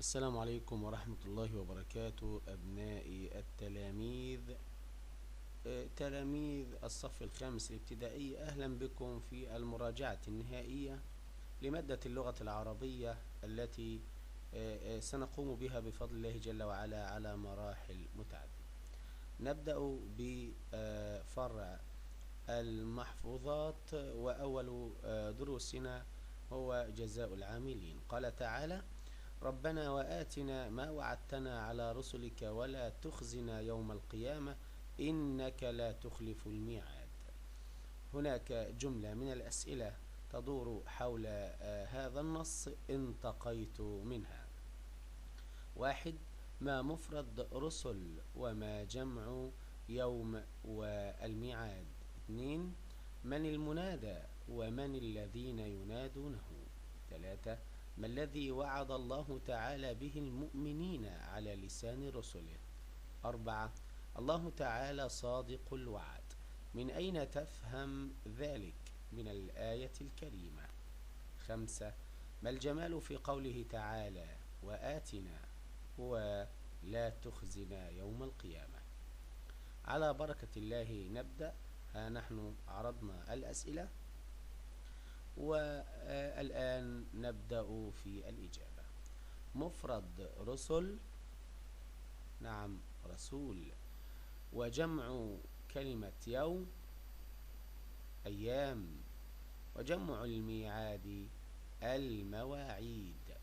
السلام عليكم ورحمة الله وبركاته أبنائي التلاميذ، تلاميذ الصف الخامس الابتدائي. أهلا بكم في المراجعة النهائية لمادة اللغة العربية التي سنقوم بها بفضل الله جل وعلا على مراحل متعددة. نبدأ بفرع المحفوظات، وأول دروسنا هو جزاء العاملين. قال تعالى: ربنا وآتنا ما وعدتنا على رسلك ولا تخزنا يوم القيامة إنك لا تخلف الميعاد. هناك جملة من الأسئلة تدور حول هذا النص انتقيت منها. 1. ما مفرد رسل وما جمع يوم والميعاد؟ 2. من المنادى ومن الذين ينادونه؟ 3. ما الذي وعد الله تعالى به المؤمنين على لسان رسله؟ 4. الله تعالى صادق الوعد، من أين تفهم ذلك من الآية الكريمة؟ 5. ما الجمال في قوله تعالى وآتنا ولا تخزنا يوم القيامة؟ على بركة الله نبدأ. ها نحن عرضنا الأسئلة والآن نبدأ في الإجابة. مفرد رسل، نعم رسول. وجمع كلمة يوم أيام. وجمع الميعاد المواعيد.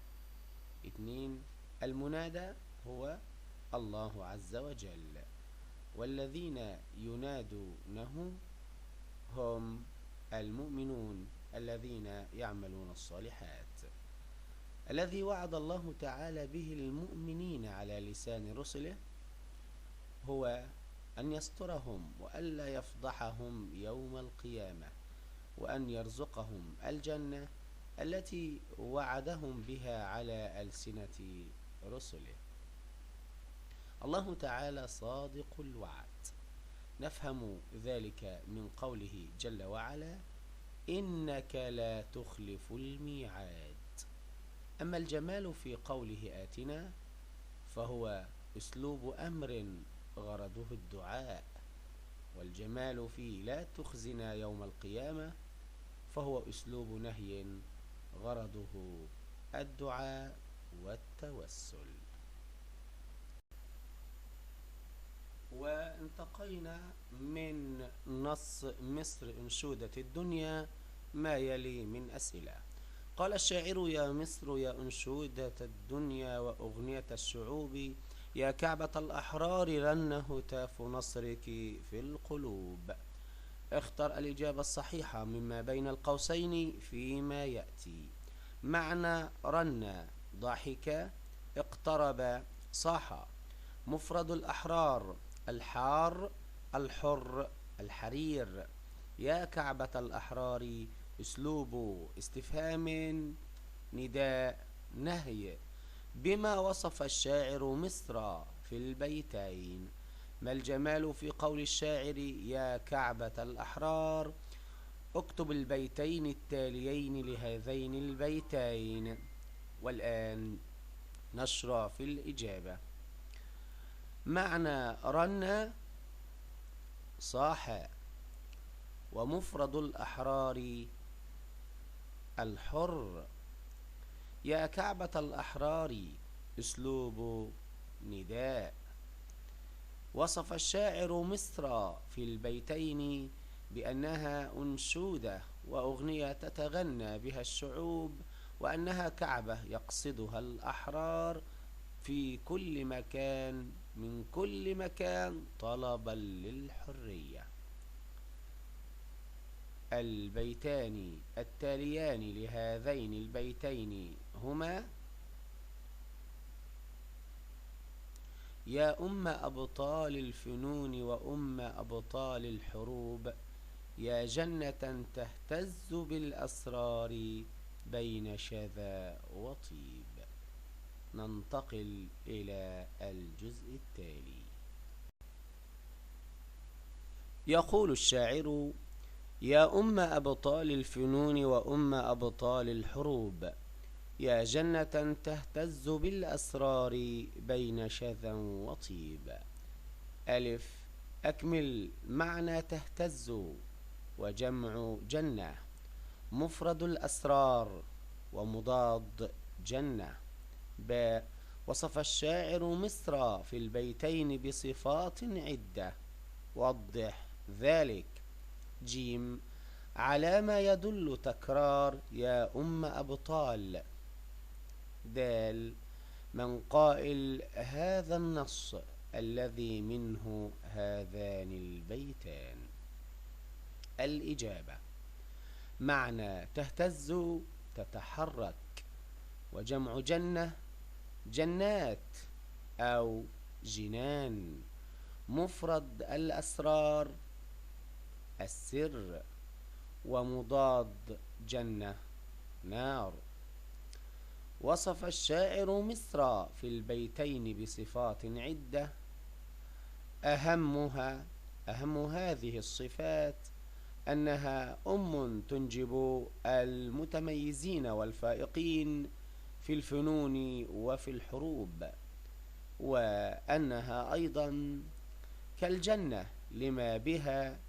2. المنادى هو الله عز وجل، والذين ينادونه هم المؤمنون الذين يعملون الصالحات. الذي وعد الله تعالى به المؤمنين على لسان رسله هو أن يسترهم وألا يفضحهم يوم القيامة، وأن يرزقهم الجنة التي وعدهم بها على ألسنة رسله. الله تعالى صادق الوعد، نفهم ذلك من قوله جل وعلا: إنك لا تخلف الميعاد. أما الجمال في قوله آتنا فهو أسلوب أمر غرضه الدعاء، والجمال في لا تخزنا يوم القيامة فهو أسلوب نهي غرضه الدعاء والتوسل. وانتقينا من نص مصر أنشودة الدنيا ما يلي من أسئلة. قال الشاعر: يا مصر يا أنشودة الدنيا وأغنية الشعوب، يا كعبة الأحرار رن هتاف نصرك في القلوب. اختر الإجابة الصحيحة مما بين القوسين فيما يأتي. معنى رن: ضحك، اقترب، صاح. مفرد الأحرار: الحار، الحر، الحرير. يا كعبة الأحرار أسلوب استفهام، نداء، نهي. بما وصف الشاعر مصر في البيتين؟ ما الجمال في قول الشاعر يا كعبة الأحرار؟ اكتب البيتين التاليين لهذين البيتين. والآن نشرع في الإجابة. معنى رن: صاح. ومفرد الأحرار: الحر. يا كعبة الأحرار أسلوب نداء. وصف الشاعر مصر في البيتين بأنها أنشودة وأغنية تتغنى بها الشعوب، وأنها كعبة يقصدها الأحرار في كل مكان من كل مكان طلبا للحرية. البيتان التاليان لهذين البيتين هما: يا أم أبطال الفنون وأم أبطال الحروب، يا جنة تهتز بالأسرار بين شذا وطيب. ننتقل إلى الجزء التالي. يقول الشاعر: يا أم أبطال الفنون وأم أبطال الحروب، يا جنة تهتز بالأسرار بين شذا وطيب. ألف. أكمل معنى تهتز وجمع جنة. مفرد الأسرار ومضاد جنة. باء. وصف الشاعر مصر في البيتين بصفات عدة، وضح ذلك. جيم. على ما يدل تكرار يا أم أبطال. دال. من قائل هذا النص الذي منه هذان البيتان؟ الإجابة: معنى تهتز تتحرك، وجمع جنة جنات أو جنان. مفرد الأسرار السر، ومضاد جنة نار. وصف الشاعر مصر في البيتين بصفات عدة، أهم هذه الصفات أنها تنجب المتميزين والفائقين في الفنون وفي الحروب، وأنها أيضا كالجنة لما بها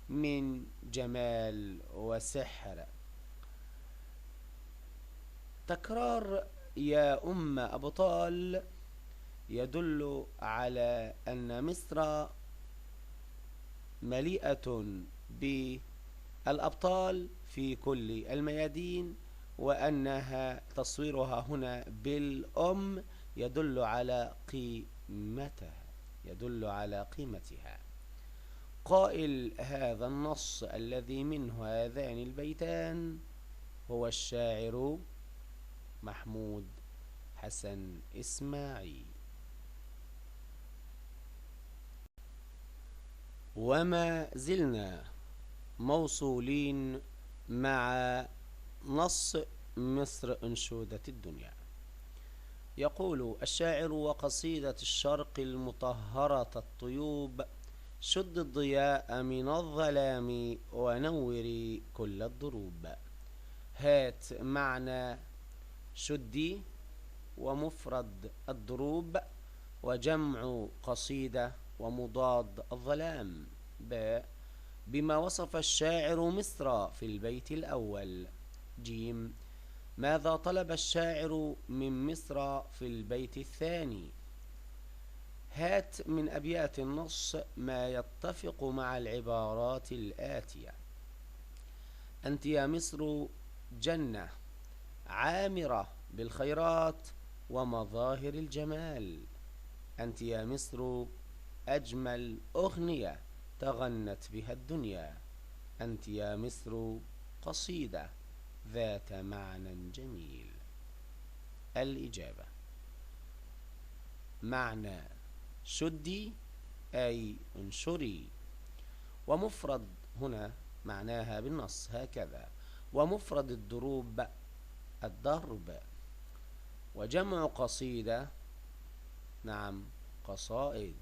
من جمال وسحر. تكرار يا أم أبطال يدل على أن مصر مليئة بالأبطال في كل الميادين، وأنها تصويرها هنا بالأم يدل على قيمتها. قائل هذا النص الذي منه هذان البيتان هو الشاعر محمود حسن إسماعيل. وما زلنا موصولين مع نص مصر أنشودة الدنيا. يقول الشاعر: وقصيدة الشرق المطهرة الطيوب، شد الضياء من الظلام ونوري كل الضروب. هات معنى شدي ومفرد الضروب وجمع قصيدة ومضاد الظلام. باء. بما وصف الشاعر مصر في البيت الأول. جيم. ماذا طلب الشاعر من مصر في البيت الثاني؟ هات من أبيات النص ما يتفق مع العبارات الآتية: أنت يا مصر جنة عامرة بالخيرات ومظاهر الجمال. أنت يا مصر أجمل أغنية تغنت بها الدنيا. أنت يا مصر قصيدة ذات معنى جميل. الإجابة: معنى شدي أي انشري، ومفرد هنا معناها بالنص هكذا، ومفرد الضروب الضرب، وجمع قصيدة نعم قصائد،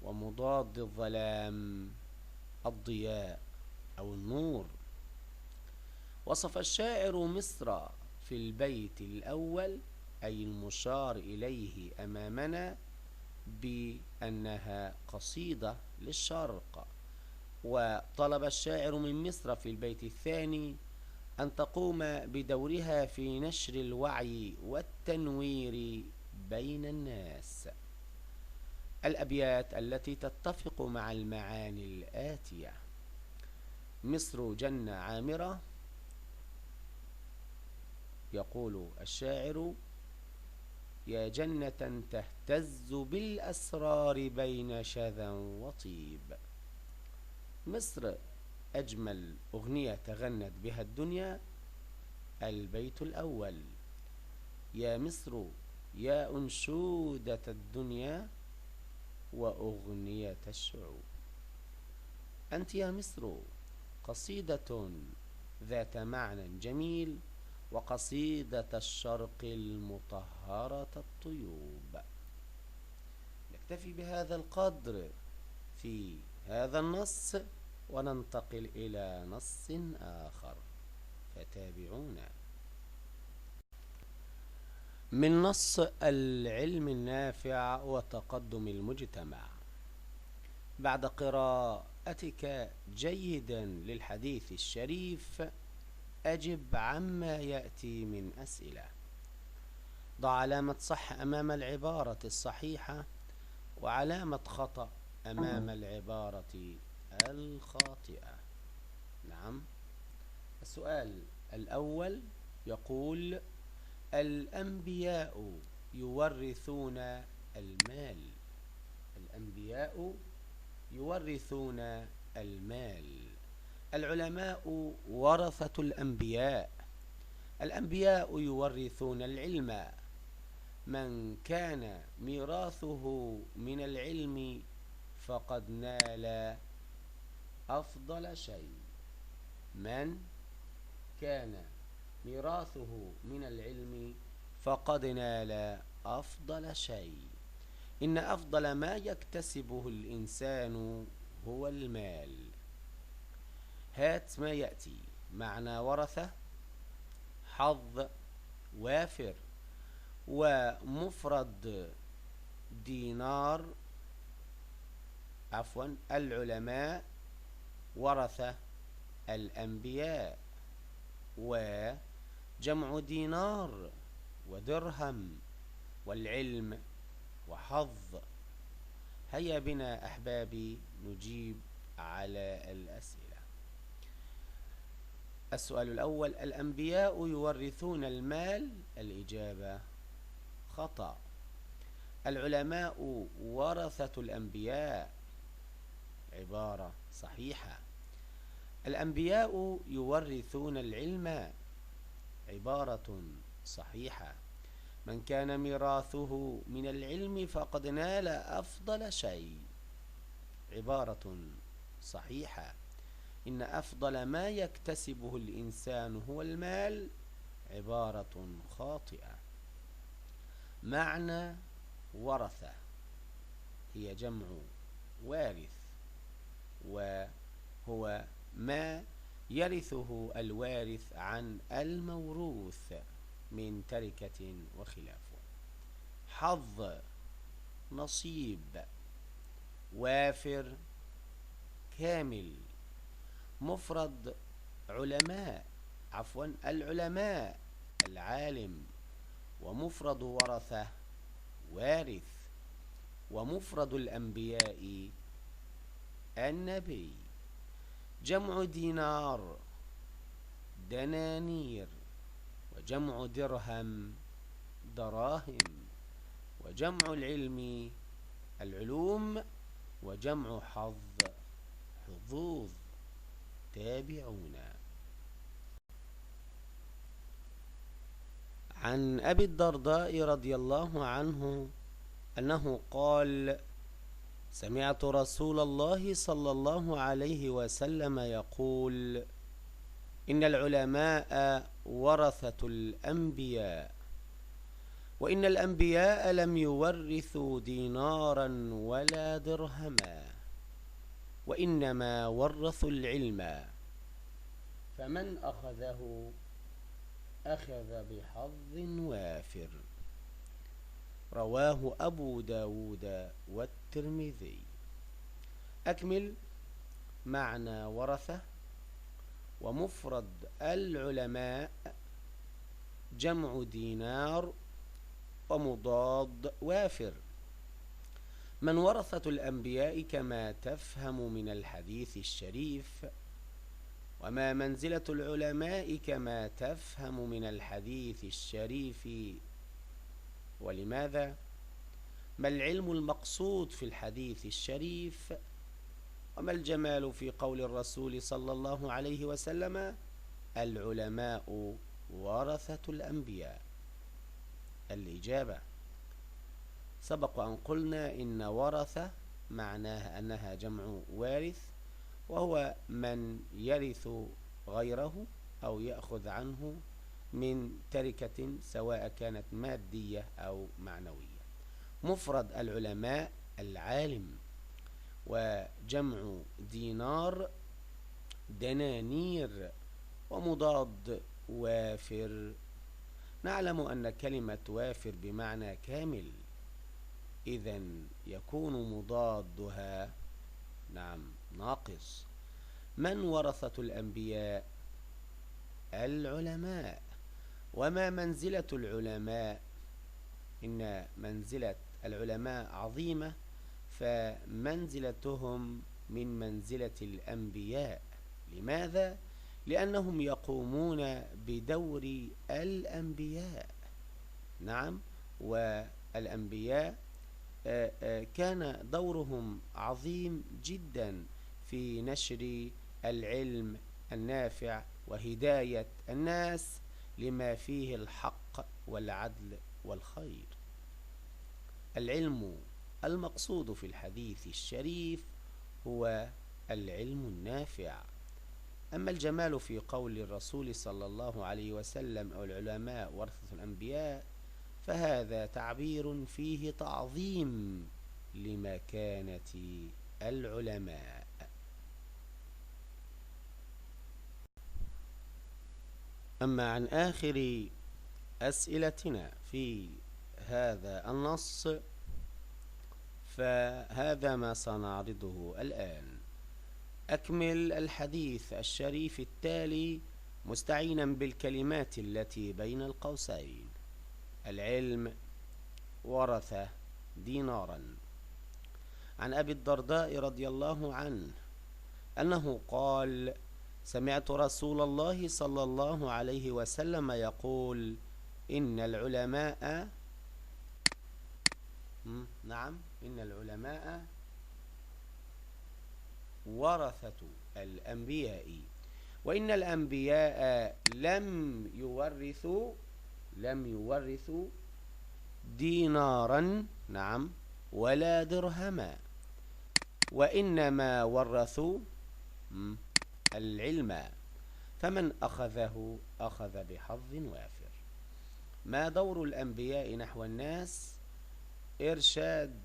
ومضاد الظلام الضياء أو النور. وصف الشاعر مصر في البيت الأول أي المشار إليه أمامنا بأنها قصيدة للشرق، وطلب الشاعر من مصر في البيت الثاني أن تقوم بدورها في نشر الوعي والتنوير بين الناس. الأبيات التي تتفق مع المعاني الآتية: مصر جنة عامرة. يقول الشاعر: يا جنة تهتز بالأسرار بين شذا وطيب. مصر أجمل أغنية تغنت بها الدنيا. البيت الأول: يا مصر يا أنشودة الدنيا وأغنية الشعوب. أنت يا مصر قصيدة ذات معنى جميل، وقصيدة الشرق المطهرة الطيوب. نكتفي بهذا القدر في هذا النص، وننتقل إلى نص آخر، فتابعونا. من نص العلم النافع وتقدم المجتمع. بعد قراءتك جيدا للحديث الشريف أجب عما يأتي من أسئلة. ضع علامة صح أمام العبارة الصحيحة وعلامة خطأ أمام العبارة الخاطئة. نعم. السؤال الأول يقول: الأنبياء يورثون المال. الأنبياء يورثون المال. العلماء ورثة الأنبياء. الأنبياء يورثون العلم. من كان ميراثه من العلم فقد نال أفضل شيء. من كان ميراثه من العلم فقد نال أفضل شيء. إن أفضل ما يكتسبه الإنسان هو المال. هات ما يأتي. معنى ورثة: حظ وافر. ومفرد دينار، العلماء ورثة الأنبياء. وجمع دينار ودرهم والعلم وحظ. هيا بنا أحبابي نجيب على الأسئلة. السؤال الأول: الأنبياء يورثون المال. الإجابة خطأ. العلماء ورثة الأنبياء. عبارة صحيحة. الأنبياء يورثون العلم. عبارة صحيحة. من كان ميراثه من العلم فقد نال أفضل شيء. عبارة صحيحة. إن أفضل ما يكتسبه الإنسان هو المال. عبارة خاطئة. معنى ورثة هي جمع وارث، وهو ما يرثه الوارث عن الموروث من تركة وخلافه. حظ نصيب. وافر كامل. مفرد علماء، العلماء العالم. ومفرد ورثة وارث. ومفرد الأنبياء النبي. جمع دينار دنانير. وجمع درهم دراهم. وجمع العلم العلوم. وجمع حظ حظوظ. تابعونا. عن أبي الدرداء رضي الله عنه أنه قال: سمعت رسول الله صلى الله عليه وسلم يقول: إن العلماء ورثة الأنبياء، وإن الأنبياء لم يورثوا دينارا ولا درهما، وإنما ورثوا العلم، فمن أخذه أخذ بحظ وافر. رواه أبو داود والترمذي. أكمل. معنى ورثة: ومفرد العلماء جمع دينار، ومضاد وافر. من ورثة الأنبياء كما تفهم من الحديث الشريف، وما منزلة العلماء كما تفهم من الحديث الشريف. ولماذا؟ ما العلم المقصود في الحديث الشريف؟ وما الجمال في قول الرسول صلى الله عليه وسلم: العلماء ورثة الأنبياء؟ الإجابة: سبق أن قلنا إن ورثة معناها أنها جمع وارث، وهو من يرث غيره أو يأخذ عنه من تركة سواء كانت مادية أو معنوية. مفرد العلماء العالم. وجمع دينار دنانير. ومضاد وافر. نعلم أن كلمة وافر بمعنى كامل، إذن يكون مضادها نعم ناقص. من ورثة الأنبياء؟ العلماء. وما منزلة العلماء؟ إن منزلة العلماء عظيمة، فمنزلتهم من منزلة الأنبياء. لماذا؟ لأنهم يقومون بدور الأنبياء. نعم، والأنبياء كان دورهم عظيم جدا في نشر العلم النافع وهداية الناس لما فيه الحق والعدل والخير. العلم المقصود في الحديث الشريف هو العلم النافع. أما الجمال في قول الرسول صلى الله عليه وسلم أو العلماء ورثة الأنبياء، فهذا تعبير فيه تعظيم لمكانة العلماء. أما عن آخر أسئلتنا في هذا النص، فهذا ما سنعرضه الآن. أكمل الحديث الشريف التالي مستعينا بالكلمات التي بين القوسين. العلم ورث دينارا. عن أبي الدرداء رضي الله عنه أنه قال: سمعت رسول الله صلى الله عليه وسلم يقول: إن العلماء إن العلماء ورثة الأنبياء، وإن الأنبياء لم يورثوا دينارا ولا درهما، وإنما ورثوا العلم، فمن أخذه أخذ بحظ وافر. ما دور الأنبياء نحو الناس؟ إرشاد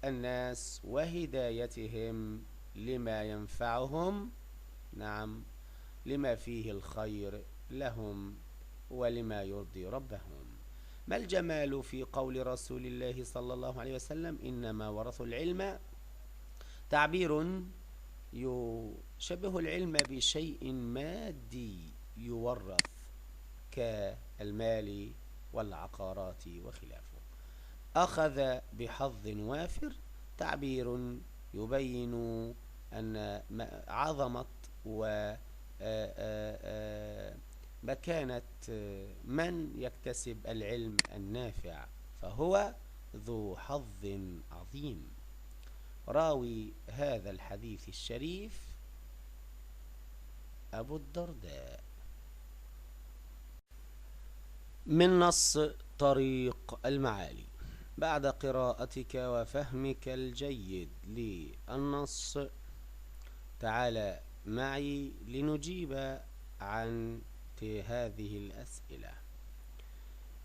الناس وهدايتهم لما ينفعهم، لما فيه الخير لهم ولما يرضي ربهم. ما الجمال في قول رسول الله صلى الله عليه وسلم: إنما ورثوا العلم؟ تعبير يشبه العلم بشيء مادي يورث كالمال والعقارات وخلافه. أخذ بحظ وافر تعبير يبين أن عظمة ومكانة من يكتسب العلم النافع، فهو ذو حظ عظيم. راوي هذا الحديث الشريف أبو الدرداء. من نص طريق المعالي. بعد قراءتك وفهمك الجيد للنص، تعال معي لنجيب عن هذه الأسئلة.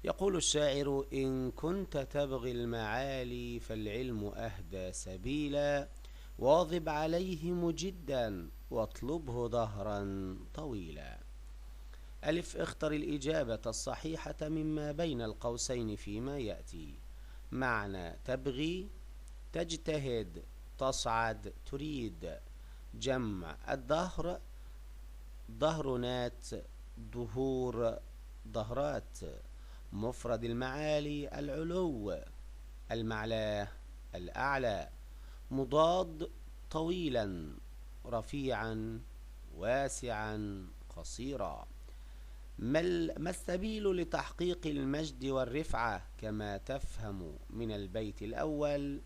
يقول الشاعر: إن كنت تبغي المعالي فالعلم أهدى سبيلا، واظب عليه مجدا واطلبه دهرا طويلا. ألف، اختر الإجابة الصحيحة مما بين القوسين فيما يأتي. معنى تبغي: تجتهد، تصعد، تريد. جمع الدهر: دهرنات، دهور، دهرات. مفرد المعالي: العلو، المعلاه، الأعلى. مضاد: طويلا، رفيعا، واسعا، قصيرا. ما السبيل لتحقيق المجد والرفعة كما تفهم من البيت الأول؟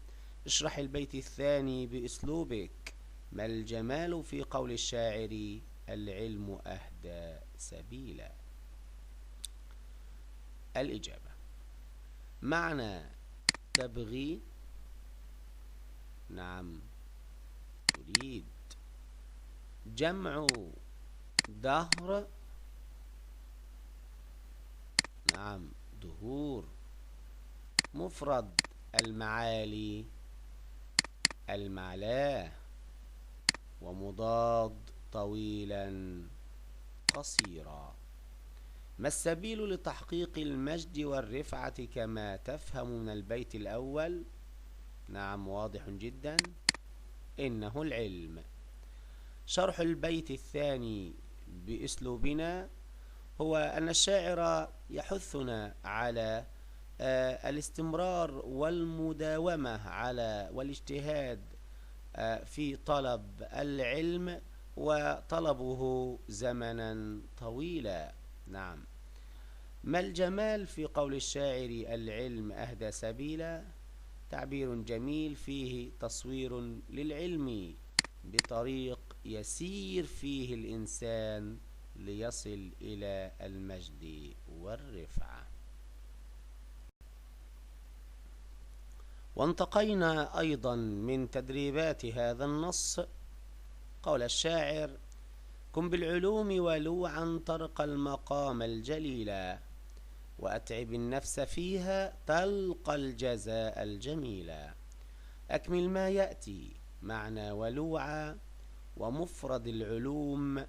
اشرح البيت الثاني بأسلوبك. ما الجمال في قول الشاعر: العلم أهدى سبيلا؟ الإجابة: معنى تبغي: تريد. جمع دهر: دهور. مفرد المعالي: المعلاه. ومضاد طويلا، قصيرا. ما السبيل لتحقيق المجد والرفعة كما تفهم من البيت الأول؟ نعم، واضح جدا، إنه العلم. شرح البيت الثاني بأسلوبنا هو أن الشاعر يحثنا على الاستمرار والمداومة على والاجتهاد في طلب العلم، وطلبه زمنا طويلا. نعم. ما الجمال في قول الشاعر العلم أهدى سبيلا؟ تعبير جميل فيه تصوير للعلم بطريق يسير فيه الإنسان ليصل إلى المجد والرفعة. وانتقينا أيضا من تدريبات هذا النص قول الشاعر: كن بالعلوم ولوعا ترقى المقام الجليلا، وأتعب النفس فيها تلقى الجزاء الجميلا. أكمل ما يأتي معنى ولوعا ومفرد العلوم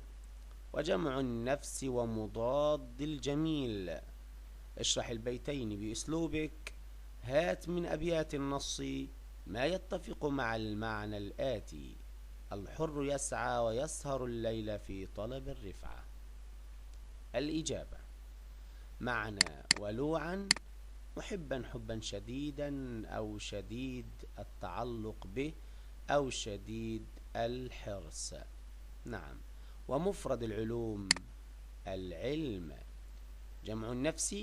وجمع النفس ومضاد الجميل. اشرح البيتين بأسلوبك. هات من أبيات النص ما يتفق مع المعنى الآتي: الحر يسعى ويسهر الليل في طلب الرفعة. الإجابة: معنى ولوعا: محبا حبا شديدا أو شديد التعلق به أو شديد الحرص. نعم. ومفرد العلوم: العلم. جمع النفس: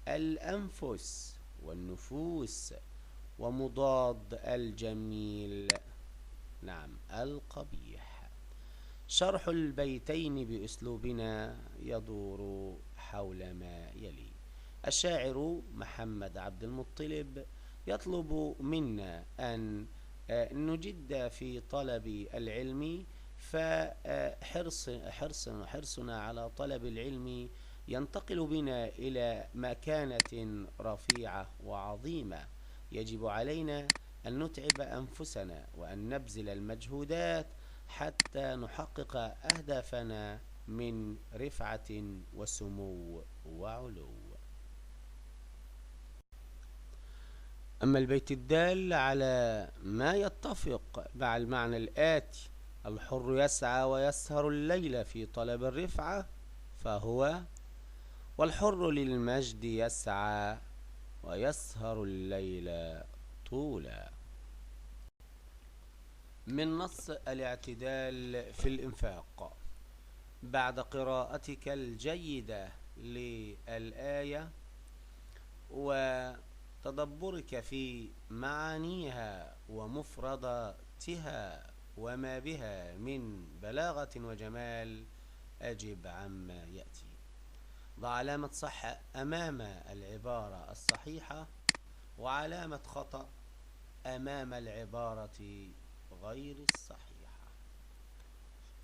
الأنفس والنفوس. ومضاد الجميل: نعم، القبيح. شرح البيتين بأسلوبنا يدور حول ما يلي. الشاعر محمد عبد المطلب يطلب منا أن نجد في طلب العلم، فحرصنا على طلب العلم ينتقل بنا إلى مكانة رفيعة وعظيمة. يجب علينا أن نتعب أنفسنا وأن نبذل المجهودات حتى نحقق أهدافنا من رفعة وسمو وعلو. أما البيت الدال على ما يتفق مع المعنى الآتي: الحر يسعى ويسهر الليل في طلب الرفعة، فهو: والحر للمجد يسعى ويسهر الليل طولا. من نص الاعتدال في الإنفاق. بعد قراءتك الجيدة للآية وتدبرك في معانيها ومفرداتها وما بها من بلاغة وجمال، أجب عما يأتي. ضع علامة صح أمام العبارة الصحيحة وعلامة خطأ أمام العبارة غير الصحيحة.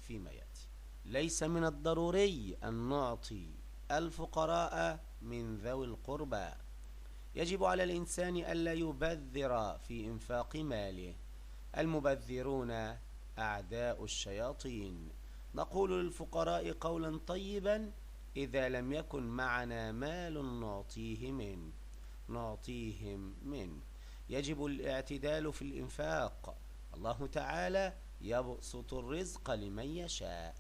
فيما يأتي: ليس من الضروري أن نعطي الفقراء من ذوي القربى. يجب على الإنسان ألا يبذر في إنفاق ماله. المبذرون أعداء الشياطين. نقول للفقراء قولا طيبا: إذا لم يكن معنا مال نعطيهم منه. يجب الاعتدال في الإنفاق. الله تعالى يبسط الرزق لمن يشاء.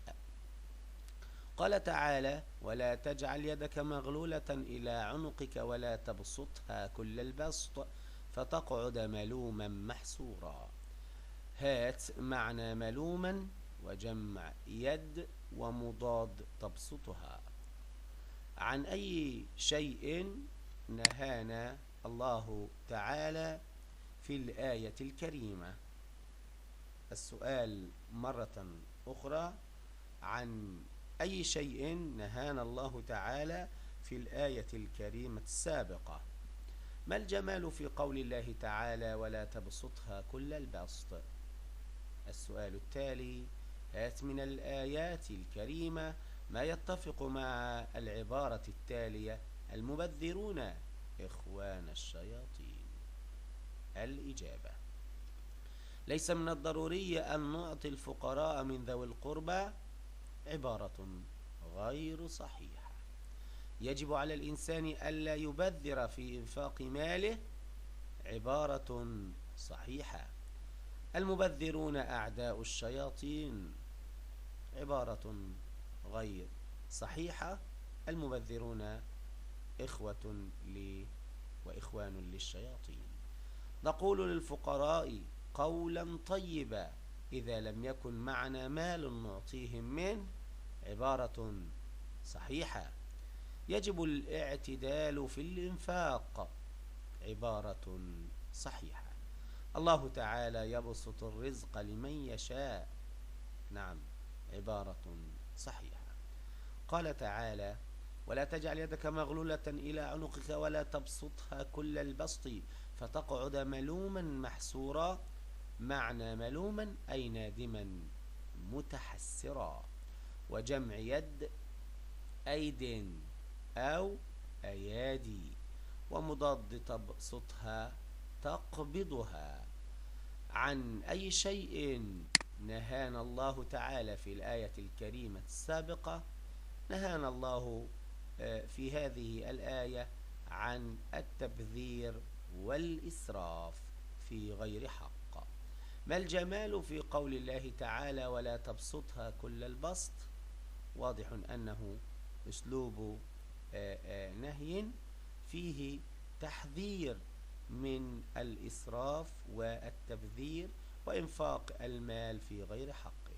قال تعالى: ولا تجعل يدك مغلولة إلى عنقك ولا تبسطها كل البسط فتقعد ملوما محسورا. هات معنى ملوما وجمع يد ومضاد تبسطها. عن أي شيء نهانا الله تعالى في الآية الكريمة؟ السؤال مرة أخرى: عن أي شيء نهانا الله تعالى في الآية الكريمة السابقة؟ ما الجمال في قول الله تعالى: ولا تبسطها كل البسط؟ السؤال التالي: هات من الآيات الكريمة ما يتفق مع العبارة التالية: المبذرون إخوان الشياطين. الإجابة: ليس من الضروري أن نعطي الفقراء من ذوي القربى. عبارة غير صحيحة. يجب على الإنسان ألا يبذر في إنفاق ماله عبارة صحيحة. المبذرون أعداء الشياطين عبارة غير صحيحة. المبذرون إخوة وإخوان للشياطين. نقول للفقراء قولا طيبا إذا لم يكن معنا مال نعطيهم منه عبارة صحيحة. يجب الاعتدال في الإنفاق عبارة صحيحة. الله تعالى يبسط الرزق لمن يشاء، نعم، عبارة صحيحة. قال تعالى: ولا تجعل يدك مغلولة إلى عنقك ولا تبسطها كل البسط فتقعد ملوما محسورا. معنى ملوما أي نادما متحسرا. وجمع يد أيد أو أيادي. ومضاد تبسطها تقبضها. عن أي شيء نهانا الله تعالى في الآية الكريمة السابقة؟ نهانا الله في هذه الآية عن التبذير والإسراف في غير حق. ما الجمال في قول الله تعالى ولا تبسطها كل البسط؟ واضح أنه أسلوب نهي فيه تحذير من الإسراف والتبذير وإنفاق المال في غير حقه.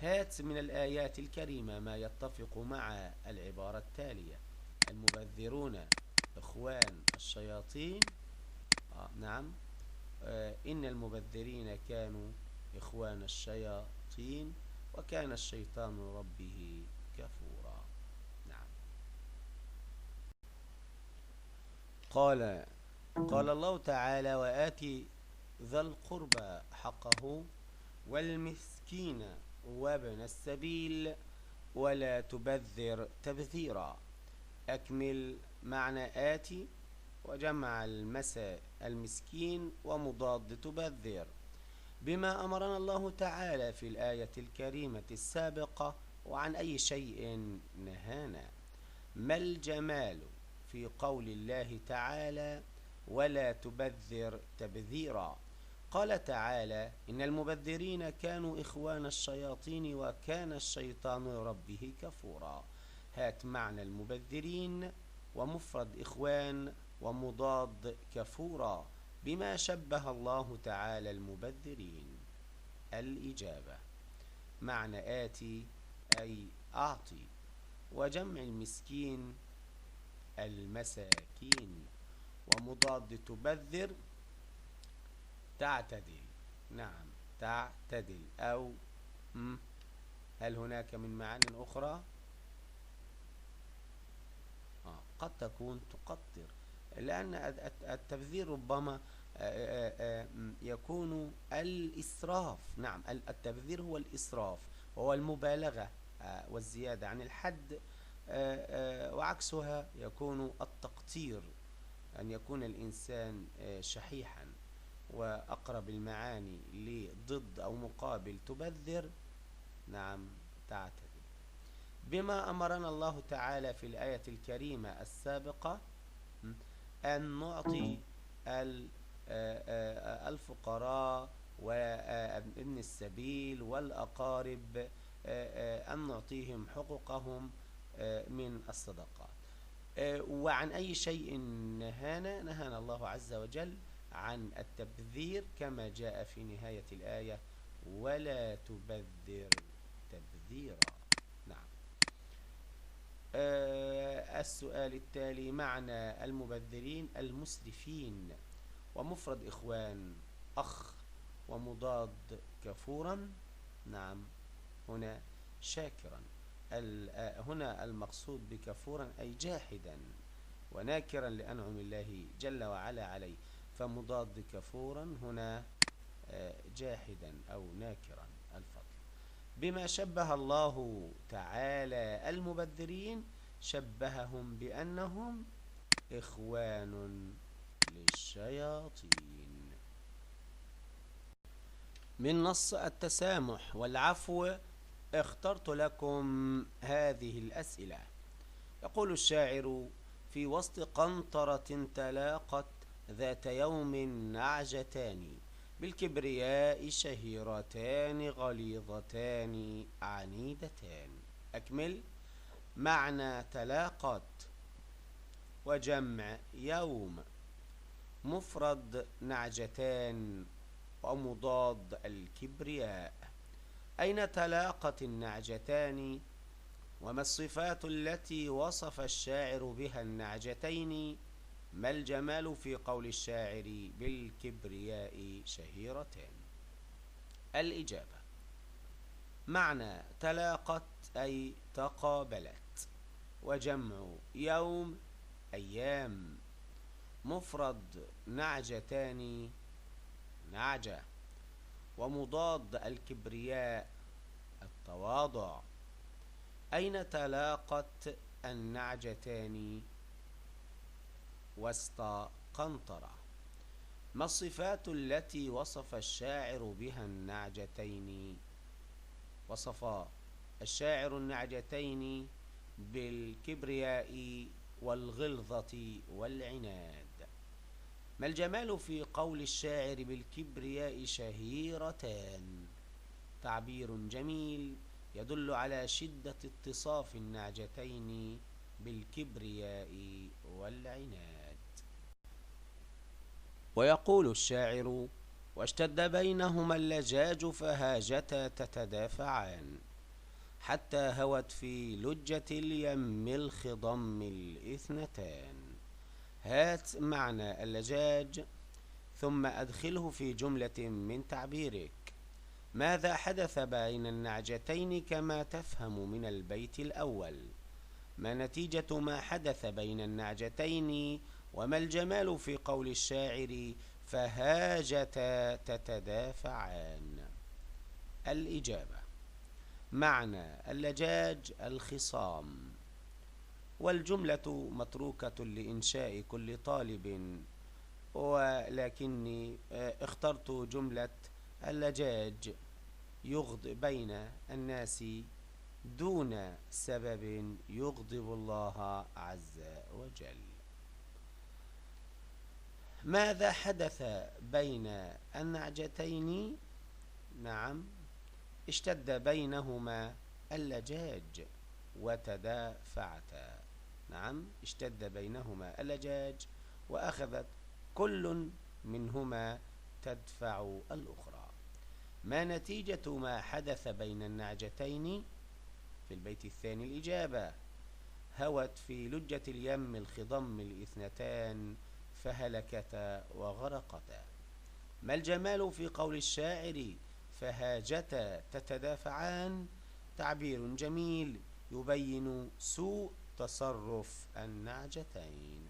هات من الآيات الكريمة ما يتفق مع العبارة التالية: المبذرون إخوان الشياطين. نعم، إن المبذرين كانوا إخوان الشياطين وكان الشيطان ربه كفورا. نعم. قال الله تعالى: وآتي ذا القربى حقه والمسكين وابن السبيل ولا تبذر تبذيرا. أكمل معنى آتي وجمع المسكين ومضاد تبذر بما أمرنا الله تعالى في الآية الكريمة السابقة. وعن أي شيء نهانا؟ ما الجمال في قول الله تعالى ولا تبذر تبذيرا؟ قال تعالى: إن المبذرين كانوا إخوان الشياطين وكان الشيطان ربه كفورا. هات معنى المبذرين ومفرد إخوان ومضاد كفورا بما شبه الله تعالى المبذرين. الإجابة: معنى آتي أي أعطي، وجمع المسكين المساكين، ومضاد تبذر تعتدل. نعم، تعتدل أو هل هناك من معان أخرى؟ قد تكون تقدر، لأن التبذير ربما يكون الإسراف. نعم، التبذير هو الإسراف وهو المبالغة والزيادة عن الحد، وعكسها يكون التقتير، أن يكون الإنسان شحيحا. وأقرب المعاني لضد أو مقابل تبذر، نعم، تعتدل. بما أمرنا الله تعالى في الآية الكريمة السابقة أن نعطي الفقراء وابن السبيل والأقارب، أن نعطيهم حقوقهم من الصدقات. وعن أي شيء نهانا الله عز وجل عن التبذير كما جاء في نهاية الآية: ولا تبذر تبذيرا. نعم. السؤال التالي: معنى المبذرين المسرفين. ومفرد إخوان أخ، ومضاد كفورا. نعم، هنا شاكرا. هنا المقصود بكفورا أي جاحدا وناكرا لأنعم الله جل وعلا عليه، فمضاد كفورا هنا جاحدا أو ناكرا الفضل. بما شبه الله تعالى المبذرين شبههم بأنهم إخوان للشياطين. من نص التسامح والعفو اخترت لكم هذه الأسئلة. يقول الشاعر: في وسط قنطرة تلاقت ذات يوم نعجتان، بالكبرياء شهيرتان غليظتان عنيدتان. أكمل. معنى تلاقت وجمع يوم، مفرد نعجتان ومضاد الكبرياء. أين تلاقت النعجتان؟ وما الصفات التي وصف الشاعر بها النعجتين؟ ما الجمال في قول الشاعر بالكبرياء شهيرتان؟ الإجابة: معنى تلاقت أي تقابلت، وجمع يوم أيام، مفرد نعجتان نعجة، ومضاد الكبرياء التواضع. أين تلاقت النعجتان؟ وسط قنطرة. ما الصفات التي وصف الشاعر بها النعجتين؟ وصف الشاعر النعجتين بالكبرياء والغلظة والعناد. ما الجمال في قول الشاعر بالكبرياء شهيرتان؟ تعبير جميل يدل على شدة اتصاف النعجتين بالكبرياء والعناد. ويقول الشاعر: واشتد بينهما اللجاج فهاجتا تتدافعان، حتى هوت في لجة اليم الخضم الاثنتان. هات معنى اللجاج ثم أدخله في جملة من تعبيرك. ماذا حدث بين النعجتين كما تفهم من البيت الأول؟ ما نتيجة ما حدث بين النعجتين؟ وما الجمال في قول الشاعر فهاجتا تتدافعان؟ الإجابة: معنى اللجاج الخصام، والجملة متروكة لإنشاء كل طالب، ولكني اخترت جملة اللجاج بين الناس دون سبب يغضب الله عز وجل. ماذا حدث بين النعجتين؟ نعم، اشتد بينهما اللجاج وتدافعتا. نعم، اشتد بينهما اللجاج وأخذت كل منهما تدفع الأخرى. ما نتيجة ما حدث بين النعجتين؟ في البيت الثاني الإجابة: هوت في لجة اليم الخضم الاثنتان فهلكتا وغرقتا. ما الجمال في قول الشاعر فهاجتا تتدافعان؟ تعبير جميل يبين سوء تصرف النعجتين.